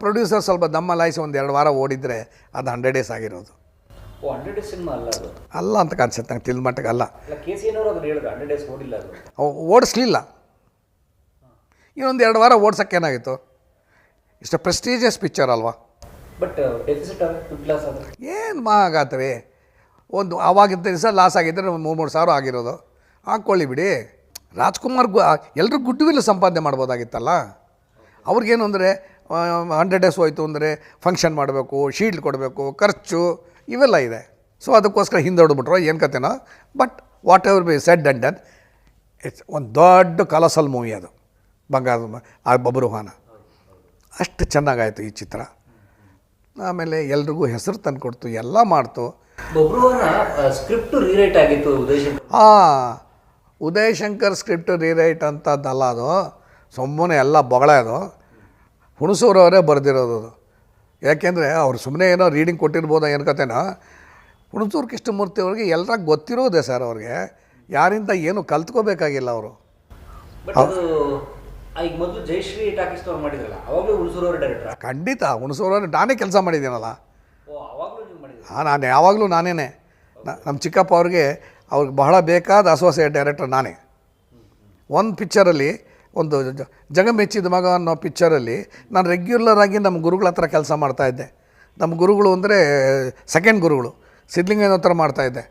Producer ಸ್ವಲ್ಪ ದಮ್ಮ ಲಾಯಿಸಿ ಒಂದು 2 ವಾರ ಓಡಿದರೆ ಅದು 100 ಡೇಸ್ ಆಗಿರೋದು. 100 ಡೇಸ್ ಸಿನಿಮಾ ಅಲ್ಲ ಅದು? ಅಲ್ಲ ಅಂತ ಕಾಣಿಸುತ್ತೆ ನಂಗೆ ತಿಳಿದ ಮಟ್ಟಿಗೆ. ಅಲ್ಲ, KCN ಅವರು ಅದನ್ನು ಹೇಳಿದ್ರು 100 ಡೇಸ್ ಓಡಿಲ್ಲ ಅದು. ಓಡಿಸ್ಲಿಲ್ಲ. ಇನ್ನೊಂದು 2 ವಾರ ಓಡ್ಸೋಕ್ಕೇನಾಗಿತ್ತು? ಇಷ್ಟು ಪ್ರೆಸ್ಟೀಜಿಯಸ್ ಪಿಕ್ಚರ್ ಅಲ್ವಾ. ಬಟ್ ಡೆಫಿಸಿಟ್ ಆಗುತ್ತೆ, ಲಾಸ್ ಆಗುತ್ತೆ. ಏನು ಆಗತ್ತವೆ, ಒಂದು ಆವಾಗಿದ್ದ ದಿವಸ ಲಾಸ್ ಆಗಿದ್ದರೆ 3-3 ಸಾವಿರ ಆಗಿರೋದು. ಹಾಕ್ಕೊಳ್ಳಿ ಬಿಡಿ. ರಾಜ್ಕುಮಾರ್ ಎಲ್ಲರೂ ಗುಡ್ ವಿಲ್ ಸಂಪಾದನೆ ಮಾಡ್ಬೋದಾಗಿತ್ತಲ್ಲ. ಅವ್ರಿಗೇನು ಅಂದರೆ 100 ಡೇಸ್ ಹೋಯ್ತು ಅಂದರೆ ಫಂಕ್ಷನ್ ಮಾಡಬೇಕು, ಶೀಲ್ಡ್ ಕೊಡಬೇಕು, ಖರ್ಚು ಇವೆಲ್ಲ ಇದೆ. ಸೊ ಅದಕ್ಕೋಸ್ಕರ ಹಿಂದೊಡ್ಬಿಟ್ರು, ಏನು ಕತೆನೋ. But whatever be said and done, it's ಒಂದು ದೊಡ್ಡ ಕಲಸಲ್ ಮೂವಿ ಅದು, ಬಂಗಾರ ಬಬ್ರುವಾಹನ. ಅಷ್ಟು ಚೆನ್ನಾಗಾಯಿತು ಈ ಚಿತ್ರ. ಆಮೇಲೆ ಎಲ್ರಿಗೂ ಹೆಸರು ತಂದು ಕೊಡ್ತು, ಎಲ್ಲ ಮಾಡ್ತು. ಸ್ಕ್ರಿಪ್ಟ್ ರೀರೈಟ್ ಆಗಿತ್ತು ಉದಯ್ ಶಂಕರ್ ಸ್ಕ್ರಿಪ್ಟ್ ರೀರೈಟ್ ಅಂತದ್ದಲ್ಲ ಅದು, ಸುಮ್ಮನೆ ಎಲ್ಲ ಬೊಗಳೆ. ಅದು ಹುಣಸೂರವರೇ ಬರೆದಿರೋದು ಅದು. ಯಾಕೆಂದರೆ ಅವ್ರು ಸುಮ್ಮನೆ ಏನೋ ರೀಡಿಂಗ್ ಕೊಟ್ಟಿರ್ಬೋದು ಏನು ಕತೆನೋ. ಹುಣಸೂರು ಕೃಷ್ಣಮೂರ್ತಿ ಅವ್ರಿಗೆ ಎಲ್ಲರ ಗೊತ್ತಿರೋದೆ ಸರ್. ಅವ್ರಿಗೆ ಯಾರಿಂದ ಏನು ಕಲ್ತ್ಕೋಬೇಕಾಗಿಲ್ಲ ಅವರು. ಈಗ ಮೊದಲು ಜಯಶ್ರೀ ಟಾಕೀಸ್ ಅವ್ರು ಮಾಡಿದ್ರಲ್ಲ, ಅವಾಗಲೂ ಹುಣಸೂರವ್ರ ಡೈರೆಕ್ಟರ್? ಖಂಡಿತ ಹುಣಸೂರವ್ರು ನಾನೇ ಕೆಲಸ ಮಾಡಿದ್ದೀನಲ್ಲ. ನಾನು ಯಾವಾಗಲೂ ನಾನೇ. ನಮ್ಮ ಚಿಕ್ಕಪ್ಪ ಅವ್ರಿಗೆ ಬಹಳ ಬೇಕಾದ ಅಸೋಸಿಯೇಟ್ ಡೈರೆಕ್ಟರ್ ನಾನೇ. ಒಂದು ಪಿಕ್ಚರಲ್ಲಿ, ಒಂದು ಜಗಮೆಚ್ಚಿದ ಮಗ ಅನ್ನೋ ಪಿಕ್ಚರಲ್ಲಿ ನಾನು ರೆಗ್ಯುಲರಾಗಿ ನಮ್ಮ ಗುರುಗಳ ಹತ್ರ ಕೆಲಸ ಮಾಡ್ತಾಯಿದ್ದೆ. ನಮ್ಮ ಗುರುಗಳು ಅಂದರೆ ಸೆಕೆಂಡ್ ಗುರುಗಳು ಸಿದ್ಧಲಿಂಗಯ್ಯನ ಹತ್ರ ಮಾಡ್ತಾಯಿದ್ದೆ.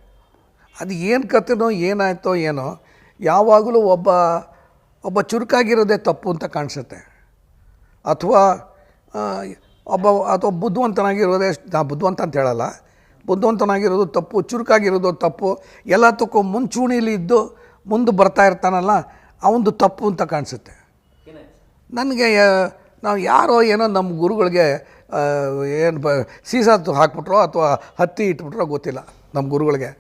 ಅದು ಏನು ಕತೆನೋ ಏನಾಯ್ತೋ ಏನೋ, ಯಾವಾಗಲೂ ಒಬ್ಬ ಚುರುಕಾಗಿರೋದೇ ತಪ್ಪು ಅಂತ ಕಾಣಿಸುತ್ತೆ. ಅಥವಾ ಬುದ್ಧಿವಂತನಾಗಿರೋದೇ, ನಾ ಬುದ್ಧಿವಂತ ಅಂತ ಹೇಳಲ್ಲ, ಬುದ್ಧಿವಂತನಾಗಿರೋದು ತಪ್ಪು, ಚುರುಕಾಗಿರೋದು ತಪ್ಪು, ಎಲ್ಲದಕ್ಕೂ ಮುಂಚೂಣಿಲಿ ಇದ್ದು ಮುಂದೆ ಬರ್ತಾ ಇರ್ತಾನಲ್ಲ ಅವನದು ತಪ್ಪು ಅಂತ ಕಾಣಿಸುತ್ತೆ ನನಗೆ. ನಾವು ಯಾರೋ ಏನೋ ನಮ್ಮ ಗುರುಗಳಿಗೆ ಏನು ಸೀಸಾ ಹಾಕ್ಬಿಟ್ರೋ ಅಥವಾ ಹತ್ತಿ ಇಟ್ಬಿಟ್ರೋ ಗೊತ್ತಿಲ್ಲ. ನಮ್ಮ ಗುರುಗಳಿಗೆ,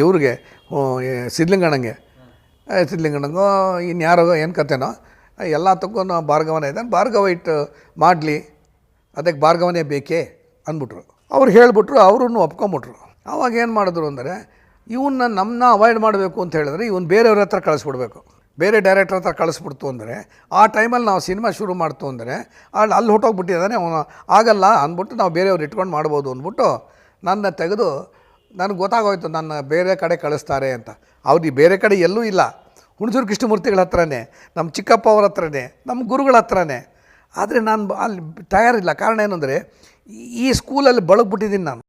ಇವ್ರಿಗೆ ಸಿದ್ಧಲಿಂಗಣ್ಣಂಗೆ ಇನ್ಯಾರೋ ಏನು ಕತೆನೋ ಎಲ್ಲದಕ್ಕೂ ಭಾರ್ಗವನೇ ಇದ್ದಾನೆ, ಭಾರ್ಗವ ಇಟ್ಟು ಮಾಡಲಿ, ಅದಕ್ಕೆ ಭಾರ್ಗವನೇ ಬೇಕೇ ಅಂದ್ಬಿಟ್ರು. ಅವ್ರು ಹೇಳಿಬಿಟ್ರು, ಅವ್ರೂ ಒಪ್ಕೊಂಬಿಟ್ರು. ಆವಾಗ ಏನು ಮಾಡಿದ್ರು ಅಂದರೆ, ನಮ್ಮನ್ನ ಅವಾಯ್ಡ್ ಮಾಡಬೇಕು ಅಂತ ಹೇಳಿದ್ರೆ ಇವನು ಬೇರೆಯವ್ರ ಹತ್ರ ಕಳಿಸ್ಬಿಡ್ಬೇಕು. ಬೇರೆ ಡೈರೆಕ್ಟರ್ ಹತ್ರ ಕಳಿಸ್ಬಿಡ್ತು ಅಂದರೆ ಆ ಟೈಮಲ್ಲಿ ನಾವು ಸಿನಿಮಾ ಶುರು ಮಾಡ್ತು ಅಂದರೆ ಅಲ್ಲಿ ಹೊಟ್ಟೋಗ್ಬಿಟ್ಟಿದ್ದಾನೆ ಅವನು, ಆಗಲ್ಲ ಅಂದ್ಬಿಟ್ಟು ನಾವು ಬೇರೆಯವ್ರು ಇಟ್ಕೊಂಡು ಮಾಡ್ಬೋದು ಅಂದ್ಬಿಟ್ಟು ನನ್ನ ತೆಗೆದು ನನಗೆ ಗೊತ್ತಾಗೋಯ್ತು ನನ್ನ ಬೇರೆ ಕಡೆ ಕಳಿಸ್ತಾರೆ ಅಂತ. ಅವ್ರಿಗೆ ಬೇರೆ ಕಡೆ ಎಲ್ಲೂ ಇಲ್ಲ, ಹುಣಸೂರು ಕೃಷ್ಣಮೂರ್ತಿಗಳ ಹತ್ರನೇ, ನಮ್ಮ ಚಿಕ್ಕಪ್ಪ ಅವ್ರ ಹತ್ರನೇ, ನಮ್ಮ ಗುರುಗಳ ಹತ್ರನೇ. ಆದರೆ ನಾನು ಅಲ್ಲಿ ತಯಾರಿಲ್ಲ. ಕಾರಣ ಏನಂದರೆ ಈ ಸ್ಕೂಲಲ್ಲಿ ಬಳಗ್ಬಿಟ್ಟಿದ್ದೀನಿ ನಾನು.